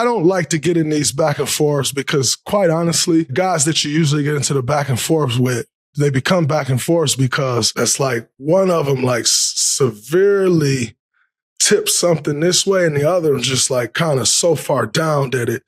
I don't like to get in these back and forths because, quite honestly, guys that you usually get into the back and forths with, they become back and forths because it's like one of them like severely tips something this way and the other is just like kind of so far down that it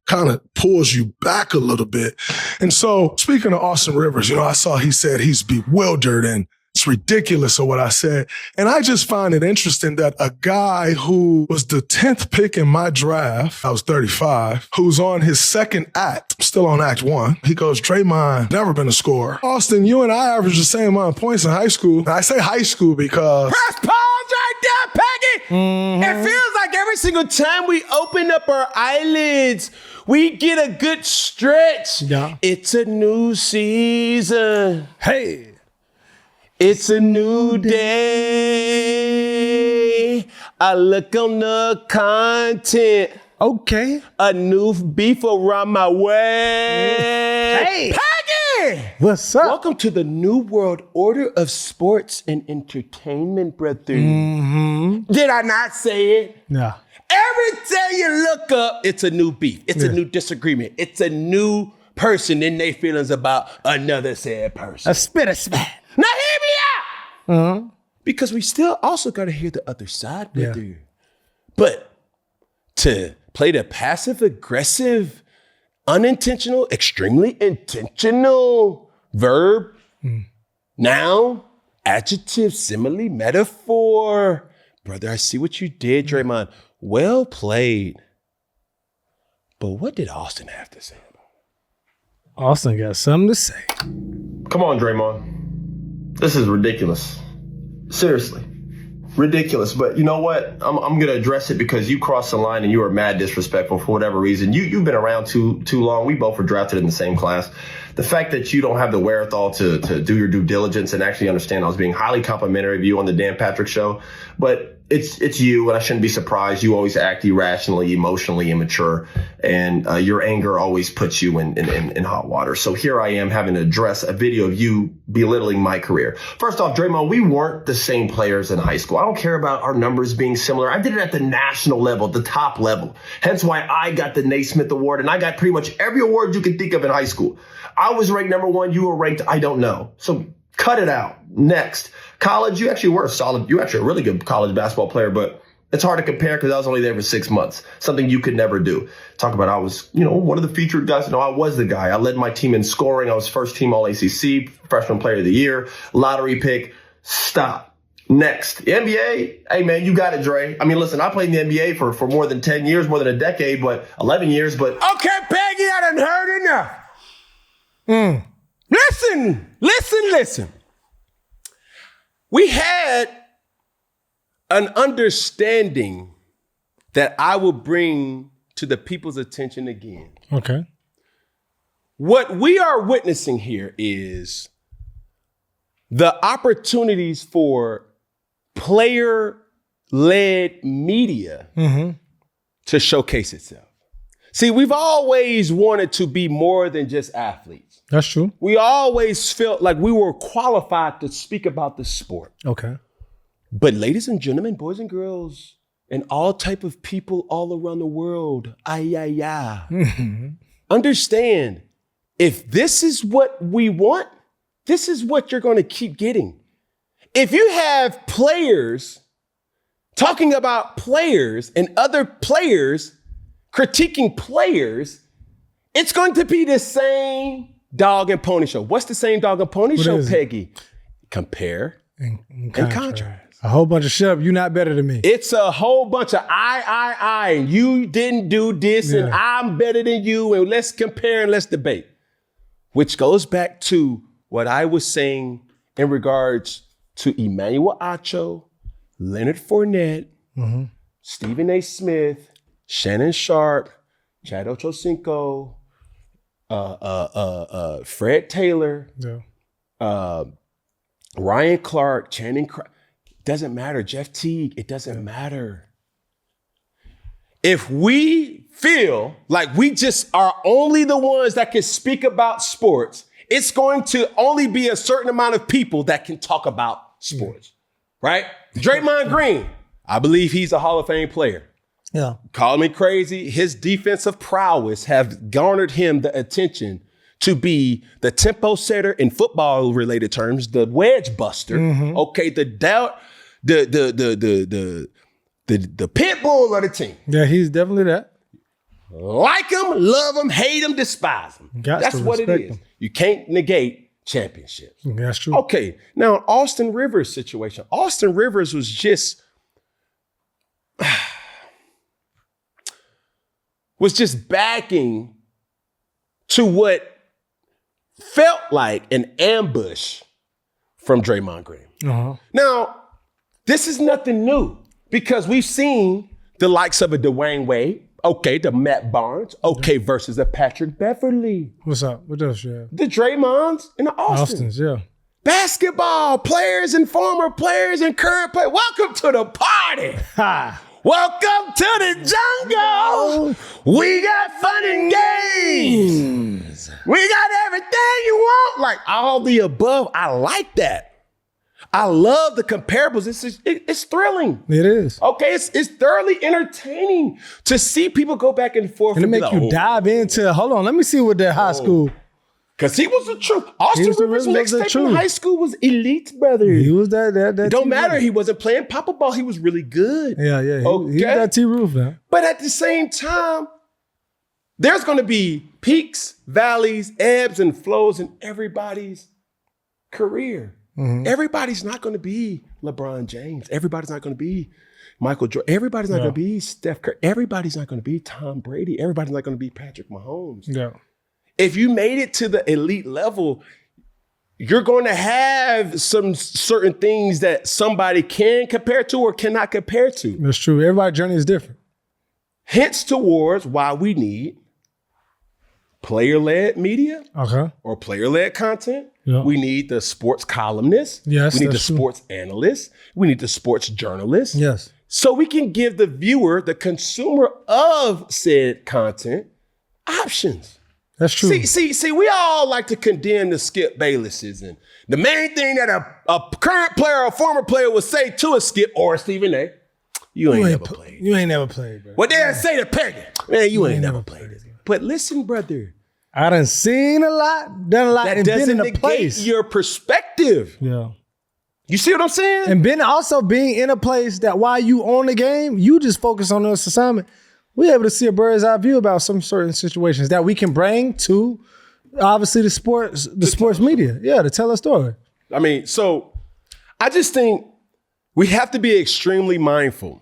kind of pulls you back a little bit. And so, speaking of Austin Rivers, I saw he said he's bewildered and it's ridiculous of what I said. And I just find it interesting that a guy who was the 10th pick in my draft, I was 35, who's on his second act, still on act 1, he goes, Draymond, never been a scorer. Austin, you and I averaged the same amount of points in high school. And I say high school because... Press pause right there, Peggy! Mm-hmm. It feels like every single time we open up our eyelids, we get a good stretch. Yeah. It's a new season. Hey. It's a new day. I look on the content. Okay. A new beef around my way. Hey. Peggy! What's up? Welcome to the New World Order of Sports and Entertainment, brother. Mm-hmm. Did I not say it? Yeah. Every day you look up, it's a new beef. It's a new disagreement. It's a new person in their feelings about another said person. A spit a spat. Now hear me out! Uh-huh. Because we still also got to hear the other side, brother. Yeah. But to play the passive-aggressive, unintentional, extremely intentional verb, noun, adjective, simile, metaphor. Brother, I see what you did, Draymond. Well played. But what did Austin have to say about it? Austin got something to say. Come on, Draymond. This is ridiculous. Seriously. Ridiculous. But you know what? I'm going to address it because you crossed the line and you were mad disrespectful for whatever reason. You've been around too long. We both were drafted in the same class. The fact that you don't have the wherewithal to do your due diligence and actually understand I was being highly complimentary of you on the Dan Patrick show. But it's you, and I shouldn't be surprised. You always act irrationally, emotionally immature, and your anger always puts you in hot water. So here I am having to address a video of you belittling my career. First off, Draymond, we weren't the same players in high school. I don't care about our numbers being similar. I did it at the national level, the top level. Hence why I got the Naismith Award, and I got pretty much every award you could think of in high school. I was ranked number 1. You were ranked, I don't know. So cut it out. Next. College, you actually were solid. You were actually a really good college basketball player, but it's hard to compare because I was only there for 6 months, something you could never do. Talk about I was, one of the featured guys. No, I was the guy. I led my team in scoring. I was first team All-ACC, freshman player of the year, lottery pick. Stop. Next. The NBA, hey, man, you got it, Dre. I mean, listen, I played in the NBA for more than 10 years, more than a decade, but 11 years, but... Okay, Peggy, I done heard enough. Listen. We had an understanding that I will bring to the people's attention again. Okay. What we are witnessing here is the opportunities for player-led media to showcase itself. See, we've always wanted to be more than just athletes. That's true. We always felt like we were qualified to speak about the sport. Okay. But ladies and gentlemen, boys and girls, and all type of people all around the world, understand, if this is what we want, this is what you're going to keep getting. If you have players talking about players and other players critiquing players, it's going to be the same dog and pony show. What's the same dog and pony show, Peggy? Compare and contrast. A whole bunch of shut up, you're not better than me. It's a whole bunch of I, and you didn't do this, and I'm better than you, and let's compare and let's debate. Which goes back to what I was saying in regards to Emmanuel Acho, Leonard Fournette, Stephen A. Smith, Shannon Sharp, Chad Ochocinco, Fred Taylor, Ryan Clark, Channing Clark. Doesn't matter. Jeff Teague, it doesn't matter. If we feel like we just are only the ones that can speak about sports, it's going to only be a certain amount of people that can talk about sports, right? Draymond Green, I believe he's a Hall of Fame player. Yeah. Call me crazy. His defensive prowess have garnered him the attention to be the tempo setter in football related terms, the wedge buster. Okay, the pit bull of the team. Yeah, he's definitely that. Like him, love him, hate him, despise him. That's what it is. Him. You can't negate championships. That's true. Okay, now Austin Rivers situation. Austin Rivers was just backing to what felt like an ambush from Draymond Green. Now, this is nothing new because we've seen the likes of a Dwayne Wade, okay, the Matt Barnes, okay, versus a Patrick Beverly. What's up? What else you have? The Draymonds and the Austins. Yeah. Basketball players and former players and current players. Welcome to the party. Ha! Welcome to the jungle. We got fun and games. We got everything you want. Like all the above. I like that. I love the comparables. It's thrilling. It is. Okay, it's thoroughly entertaining to see people go back and forth. And it make you dive into, hold on, let me see what that high school. Because he was the truth. Austin Rivers' mixtape in high school was elite, brother. He was that it don't matter. He wasn't playing Papa Ball. He was really good. Yeah. He was that T-Roof now. But at the same time, there's going to be peaks, valleys, ebbs, and flows in everybody's career. Everybody's not going to be LeBron James. Everybody's not going to be Michael Jordan. Everybody's not going to be Steph Curry. Everybody's not going to be Tom Brady. Everybody's not going to be Patrick Mahomes. Yeah. If you made it to the elite level, you're going to have some certain things that somebody can compare to or cannot compare to. That's true. Everybody's journey is different. Hence towards why we need player-led media or player-led content. Yeah. We need the sports columnist. Yes, we need the that's true. sports analyst. We need the sports journalist. Yes. So we can give the viewer, the consumer of said content, options. That's true. See, we all like to condemn the Skip Baylesses. And the main thing that a current player or a former player would say to a Skip or a Stephen A., you ain't never played. You ain't never played, bro. What they'll say to Peggy, man, you ain't never played it. But listen, brother. I done seen a lot, done a lot, That and been doesn't in a negate place. your perspective. Yeah. You see what I'm saying? And been also being in a place that while you on the game, you just focus on this assignment. We're able to see a bird's eye view about some certain situations that we can bring to obviously the sports media. Yeah, to tell a story. I mean, so I just think we have to be extremely mindful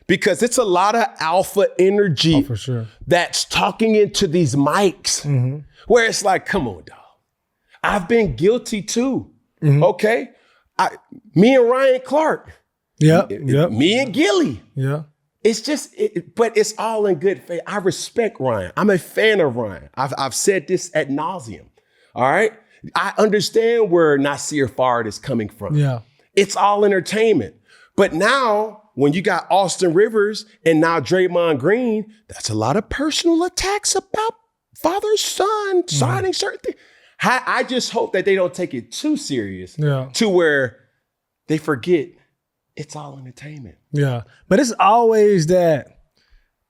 because it's a lot of alpha energy For sure. that's talking into these mics where it's like, come on, dog. I've been guilty too. Okay? Me and Ryan Clark. Yep. Me and Gilly. Yeah. It's just, but it's all in good faith. I respect Ryan. I'm a fan of Ryan. I've said this ad nauseum. All right? I understand where Nasir Fard is coming from. Yeah. It's all entertainment. But now, when you got Austin Rivers and now Draymond Green, that's a lot of personal attacks about father-son signing certain things. I just hope that they don't take it too serious to where they forget it's all entertainment. Yeah. But it's always that,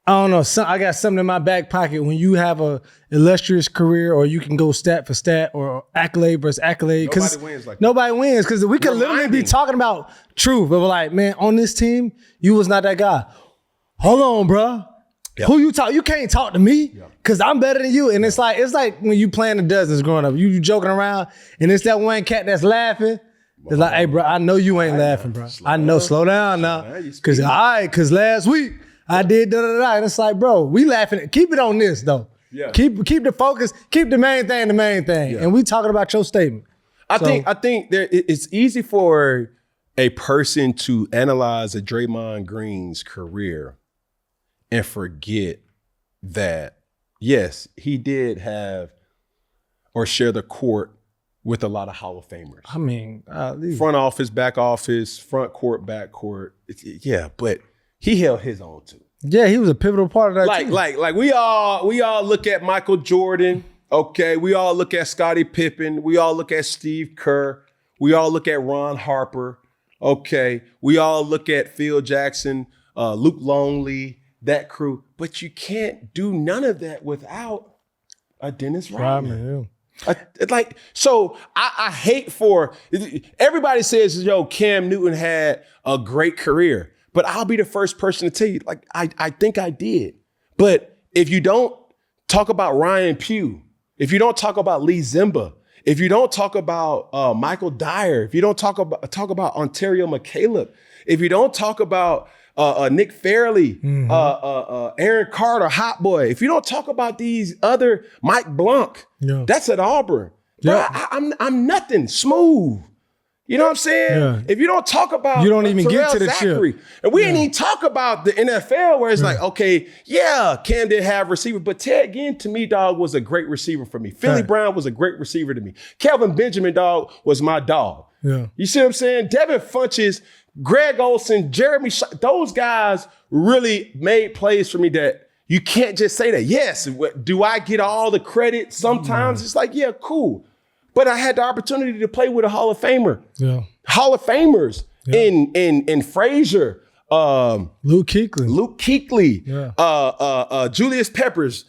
I don't know, I got something in my back pocket when you have a illustrious career or you can go stat for stat or accolade versus accolade. Nobody wins like that. Nobody wins because we could literally be talking about truth. But we're like, man, on this team, you was not that guy. Hold on, bro. Yep. Who you talk? You can't talk to me because I'm better than you. And it's like when you playing the dozens growing up, you joking around and it's that one cat that's laughing. It's like, hey, bro, I know you ain't laughing, bro. I know, slow down now. Because last week I did da-da-da. And it's like, bro, we laughing. Keep it on this, though. Yeah. Keep the focus. Keep the main thing. Yeah. And we talking about your statement. I think it's easy for a person to analyze a Draymond Green's career and forget that, yes, he did have or share the court with a lot of Hall of Famers. I mean, front office, back office, front court, back court. Yeah, but he held his own too. Yeah, he was a pivotal part of that team. Like we all look at Michael Jordan, okay? We all look at Scottie Pippen. We all look at Steve Kerr. We all look at Ron Harper, okay? We all look at Phil Jackson, Luke Longley, that crew, but you can't do none of that without a Dennis Rodman. So I hate for, everybody says, yo, Cam Newton had a great career, but I'll be the first person to tell you, like, I think I did. But if you don't talk about Ryan Pugh, if you don't talk about Lee Zimba, if you don't talk about Michael Dyer, if you don't talk about Ontario McCaleb, if you don't talk about Nick Fairley, Aaron Carter, Hot Boy, if you don't talk about these other Mike Blanc, that's at Auburn. Yeah. Bro, I'm nothing. Smooth. You know what I'm saying? Yeah. If you don't talk about you don't even get to the Zachary, chip. And we ain't even talk about the NFL where it's like, okay, yeah, Cam did have receiver, but Ted Ginn to me, dog, was a great receiver for me. Philly Brown was a great receiver to me. Kelvin Benjamin, dog, was my dog. Yeah. You see what I'm saying? Devin Funches, Greg Olsen, Jeremy, those guys really made plays for me that you can't just say that. Yes, do I get all the credit? Sometimes it's like, yeah, cool. But I had the opportunity to play with a Hall of Famer. Yeah. Hall of Famers in Frazier. Luke Kuechly. Yeah. Julius Peppers.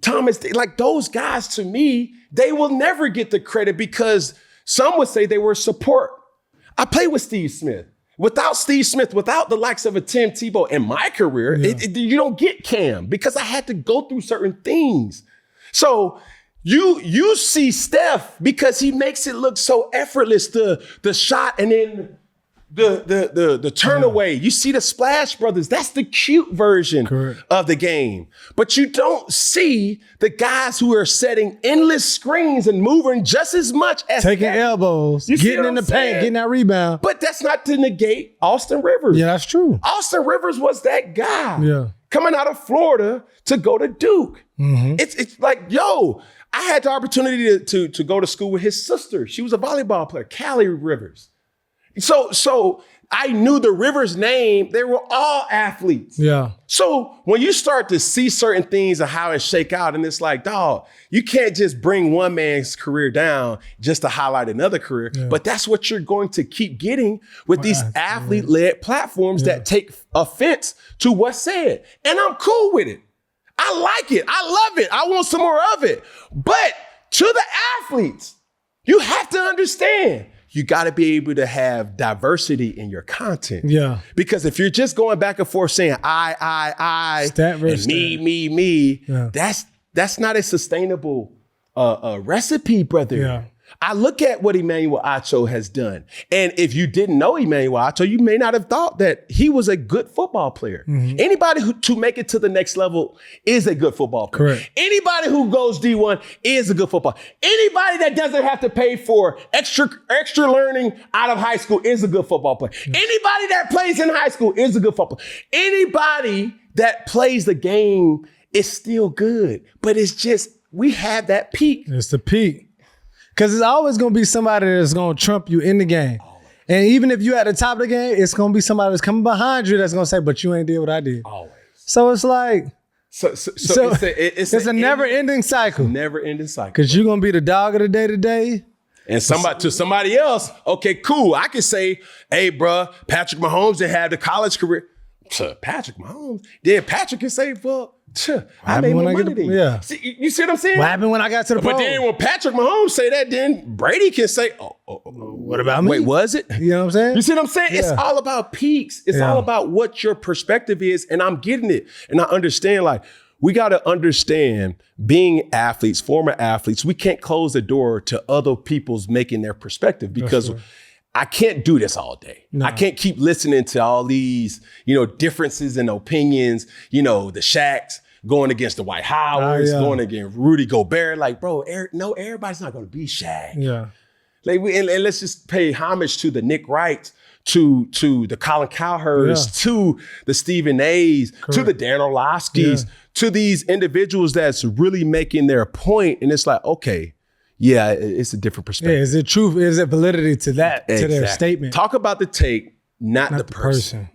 Thomas, like those guys to me, they will never get the credit because some would say they were support. I played with Steve Smith. Without Steve Smith, without the likes of a Tim Tebow in my career, you don't get Cam because I had to go through certain things. So you see Steph because he makes it look so effortless, the shot and then the turn away. You see the Splash Brothers. That's the cute version of the game. But you don't see the guys who are setting endless screens and moving just as much as taking elbows, getting in the paint, getting that rebound. But that's not to negate Austin Rivers. Yeah, that's true. Austin Rivers was that guy coming out of Florida to go to Duke. Mm-hmm. It's like, yo, I had the opportunity to go to school with his sister. She was a volleyball player, Callie Rivers. So I knew the Rivers name. They were all athletes. Yeah. So when you start to see certain things and how it shake out, and it's like, dog, you can't just bring one man's career down just to highlight another career. Yeah. But that's what you're going to keep getting with these athlete-led platforms that take offense to what's said. And I'm cool with it. I like it. I love it. I want some more of it. But to the athletes, you have to understand, you got to be able to have diversity in your content. Yeah. Because if you're just going back and forth saying I, stat and me, that's not a sustainable recipe, brother. Yeah. I look at what Emmanuel Acho has done. And if you didn't know Emmanuel Acho, you may not have thought that he was a good football player. Mm-hmm. Anybody who to make it to the next level is a good football player. Correct. Anybody who goes D1 is a good football. Anybody that doesn't have to pay for extra learning out of high school is a good football player. Mm-hmm. Anybody that plays in high school is a good football player. Anybody that plays the game is still good. But it's just, we have that peak. It's the peak. Because it's always going to be somebody that's going to trump you in the game. Always. And even if you're at the top of the game, it's going to be somebody that's coming behind you that's going to say, but you ain't did what I did. Always. So it's like, it's a never-ending cycle. Never-ending cycle. Because you're going to be the dog of the day today. And to somebody else, okay, cool. I can say, hey, bro, Patrick Mahomes didn't have the college career. Patrick Mahomes. Then Patrick can say, well, I made more money than you. Yeah. See, you see what I'm saying? What happened when I got to the pro? But then when Patrick Mahomes say that, then Brady can say, what about me? Wait, was it? You know what I'm saying? You see what I'm saying? Yeah. It's all about peaks. It's all about what your perspective is. And I'm getting it. And I understand, like, we got to understand being athletes, former athletes, we can't close the door to other people's making their perspective because I can't do this all day. No. I can't keep listening to all these, differences in opinions, the Shaqs going against the White Howards, going against Rudy Gobert. Like, bro, everybody's not going to be Shaq. Yeah. Like, and let's just pay homage to the Nick Wrights, to the Colin Cowherds, to the Stephen A's, to the Dan Orlovskis, to these individuals that's really making their point. And it's like, okay, yeah, it's a different perspective. Yeah, is it truth? Is it validity to that, to their statement? Talk about the take, not the person.